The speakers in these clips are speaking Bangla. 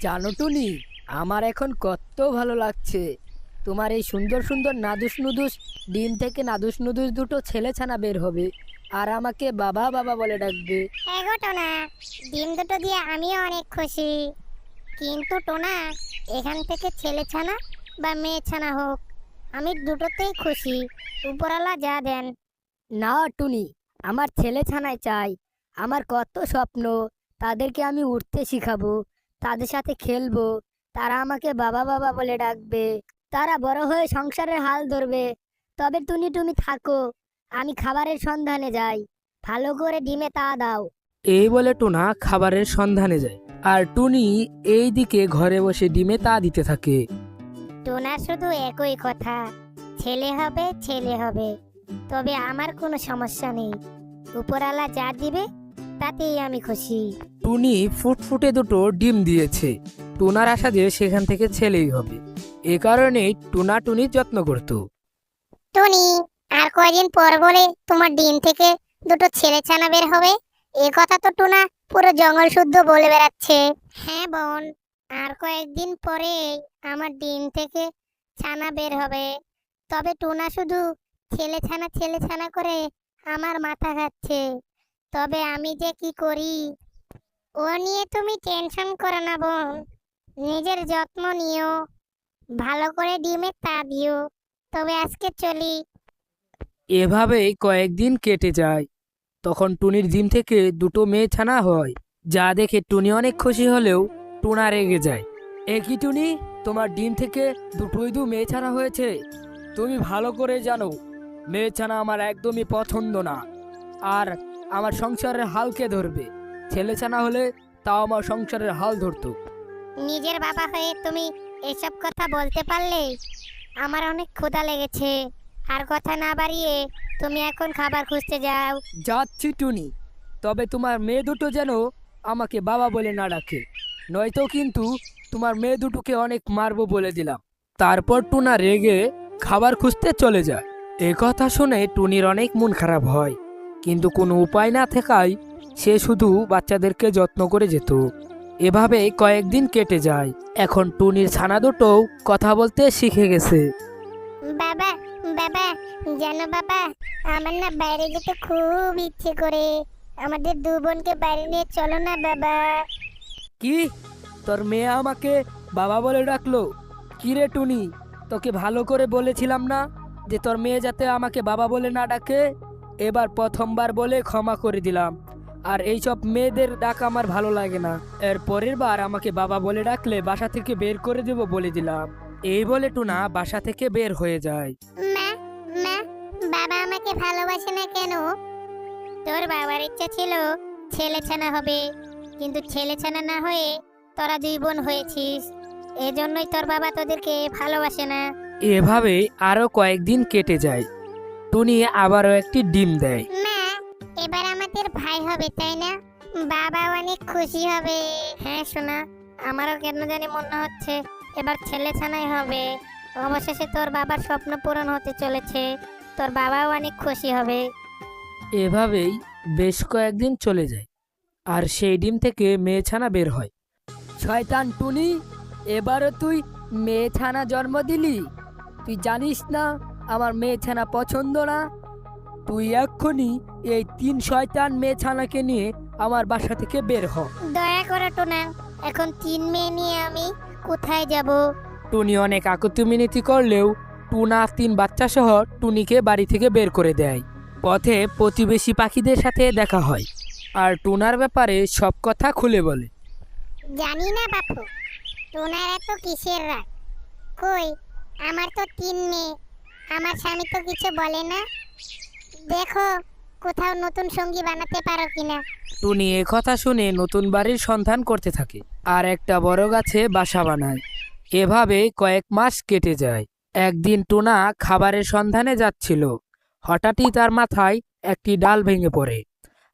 জানো টুনি, আমার এখন কত ভালো লাগছে। তোমার এই সুন্দর সুন্দর নাদুস নুদুস ডিম থেকে নাদুস নুদুস দুটো ছেলেছানা বের হবে, আর আমাকে বাবা বাবা বলে ডাকবে। হ্যাঁ গো টোনা, ডিম দুটো দিয়ে আমিও অনেক খুশি। কিন্তু টোনা, এখান থেকে ছেলে ছানা বা মেয়ে ছানা হোক, আমি দুটোতেই খুশি। উপরওয়ালা যা দেন। না টুনি, আমার ছেলেছানাই চাই। আমার কত স্বপ্ন, তাদেরকে আমি উঠতে শিখাবো, তাদের সাথে খেলবো, তারা আমাকে বাবা বাবা বলে ডাকবে, তারা বড় হয়ে সংসারের হাল ধরবে। তবে টুনি তুমি থাকো, আমি খাবারের সন্ধানে যাই, ভালো করে ডিমে তা দাও। এই বলে টুনা খাবারের সন্ধানে যায়, আর টুনি এই দিকে ঘরে বসে ডিমে তা দিতে থাকে। টোনার শুধু একই কথা, ছেলে হবে ছেলে হবে। তবে আমার কোনো সমস্যা নেই, উপরওয়ালা যা দিবে তাতেই আমি খুশি। টুনি ফুটফুটে দুটো ডিম দিয়েছে। টুনার আশা যে সেখান থেকে ছেলেই হবে, এ কারণেই টুনা টুনির যত্ন করত। টনি, আর কয়দিন পর বলে তোমার ডিম থেকে দুটো ছেলে ছানা বের হবে, এ কথা তো টুনা পুরো জঙ্গল শুদ্ধ বলে বেড়াচ্ছে। হ্যাঁ বোন, আর কয়েকদিন পরে আমার ডিম থেকে ছানা বের হবে। তবে টুনা শুধু ছেলে ছানা করে আমার মাথা খাচ্ছে। তবে আমি যে কি করি, ও নিয়ে তুমি টেনশন করো না বোন। নিজের যত্ন নিও, ভালো করে ডিমে তা দিও। তবে আজকে চলি। এভাবেই কয়েকদিন কেটে যায়। তখন টুনির ডিম থেকে দুটো মেয়ে ছানা হয়, যা দেখে টুনি অনেক খুশি হলেও টুনা রেগে যায়। এ কি টুনি, তোমার ডিম থেকে দুটোই মেয়ে ছানা হয়েছে? তুমি ভালো করে জানো মেয়ে ছানা আমার একদমই পছন্দ না, আর আমার সংসারের হাল কে ধরবে? ছেলে ছানা হলে তাও আমার সংসারের হাল ধরতো। নিজের বাবা হয়ে তুমি এসব কথা বলতে পারলে? আমার অনেক ক্ষুধা লেগেছে। আর কথা না বাড়িয়ে তুমি এখন খাবার খুঁজতে যাও। যাচ্ছি টুনি, তবে তোমার মেয়ে দুটো যেন আমাকে বাবা বলে না ডাকে, নয়তো কিন্তু তোমার মেয়ে দুটোকে অনেক মারবো বলে দিলাম। তারপর টুনা রেগে খাবার খুঁজতে চলে যায়। এ কথা শুনে টুনির অনেক মন খারাপ হয়, কিন্তু কোনো উপায় না থাকায় সে শুধু বাচ্চাদেরকে যত্ন করে যেত। এভাবে কয়েকদিন কেটে যায়। এখন টুনির ছানা দুটোও কথা বলতে শিখে গেছে। বাবা, বাবা, জানো বাবা, আমার না বাইরে যেতে খুব ইচ্ছে করে। আমাদের দু বোনকে বাইরে নিয়ে চলো না বাবা। কি, তোর মেয়ে আমাকে বাবা বলে ডাকলো? কি রে টুনি, তোকে ভালো করে বলেছিলাম না যে তোর মেয়ে যাতে আমাকে বাবা বলে না ডাকে? এবার প্রথমবার বলে ক্ষমা করে দিলাম, আর এইসব মেয়েদের ডাক আমার ভালো লাগে না। এর পরের বার আমাকে বাবা বলে ডাকলে বাসা থেকে বের করে দেব বলে দিলাম। এই বলে টুনা বাসা থেকে বের হয়ে যায়। মা, মা, বাবা আমাকে ভালোবাসে না কেন? তোর বাবার ইচ্ছা ছিল ছেলে ছানা হবে, কিন্তু ছেলে ছানা না হয়ে তোরা দুই বোন হয়েছিস। এজন্যই তোর বাবা তোদেরকে ভালোবাসে না। এভাবে আরো কয়েকদিন কেটে যায়। টুনি আবারও একটি ডিম দেয়। মা, এবার আমাদের ভাই হবে তাই না? বাবা অনেক খুশি হবে। হ্যাঁ সোনা, আমারও কেন জানি মনে হচ্ছে এবার ছেলে ছানাই হবে। অবশেষে তোর বাবার স্বপ্ন পূরণ হতে চলেছে, তোর বাবাও অনেক খুশি হবে। এভাবেই বেশ কয়েকদিন চলে যায়, আর সেই ডিম থেকে মেয়ে ছানা বের হয়। শয়তান টুনি, এবারও তুই মেয়ে ছানা জন্ম দিলি? তুই জানিস না আমার মেয়ে ছানা পছন্দ না? তুই এক্ষুনি এই 3 শয়তান মেয়ে ছানাকে নিয়ে আমার বাসা থেকে বের হ। দয়া করে টোনা, এখন 3 মেয়ে নিয়ে আমি কোথায় যাব? টুনি অনেক আকুতি মিনতি করলেও টুনা 3 বাচ্চা সহ টুনিকে বাড়ি থেকে বের করে দেয়। পথে প্রতিবেশী পাখিদের সাথে দেখা হয়, আর টুনার ব্যাপারে সব কথা খুলে বলে। জানি না বাপু, টোনার এত কিসের রাগ? কই, আমার তো 3 মেয়ে, আমার স্বামী তো কিছু বলে না। দেখো কোথাও নতুন সঙ্গী বানাতে পারো কিনা। টুনি এ কথা শুনে নতুন বাড়ির সন্ধান করতে থাকে, আর একটা বড় গাছে বাসা বানায়। এভাবে কয়েক মাস কেটে যায়। একদিন টুনা খাবারের সন্ধানে যাচ্ছিল, হঠাৎই তার মাথায় একটি ডাল ভেঙে পড়ে,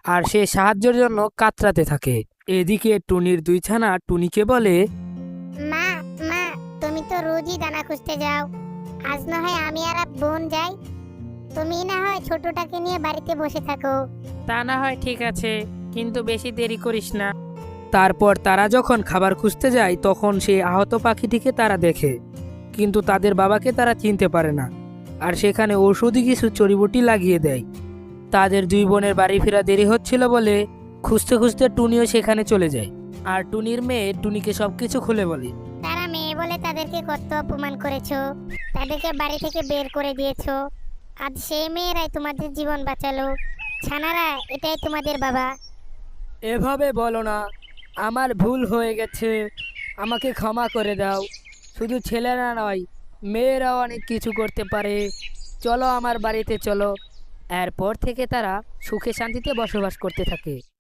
আর সে সাহায্যের জন্য কাতরাতে থাকে। এদিকে টুনির 2 ছানা টুনিকে বলে, মা, মা, তুমি তো রোজই দানা খুঁজতে যাও, আজ না হয় আমি আর বোন যাই। তুমি না হয় ছোটটাকে নিয়ে বাড়িতে বসে থাকো। তা না হয় ঠিক আছে, কিন্তু বেশি দেরি করিস না। তারপর তারা যখন খাবার খুঁজতে যায় তখন সেই আহত পাখিটিকে তারা দেখে, কিন্তু তাদের বাবাকে তারা চিনতে পারে না। আর সেখানে ঔষধি কিছু চড়িবুটি লাগিয়ে দেয়। তাদের দুই বোনের বাড়ি ফেরা দেরি হচ্ছিল বলে খুঁজতে খুঁজতে টুনিও সেখানে চলে যায়। আর টুনির মেয়ে টুনিকে সবকিছু খুলে বলে। তারা মেয়ে বলে তাদেরকে কত অপমান করেছো, তাদেরকে বাড়ি থেকে বের করে দিয়েছো, আজ সেই মেয়েরাই তোমাদের জীবন বাঁচালো। ছানারা, এটাই তোমাদের বাবা। এভাবে বলো না, আমার ভুল হয়ে গেছে, আমাকে ক্ষমা করে দাও। শুধু ছেলেরা নয়, মেয়েরাও অনেক কিছু করতে পারে, চলো আমার বাড়িতে চলো। এরপর থেকে তারা সুখে শান্তিতে বসবাস করতে থাকে।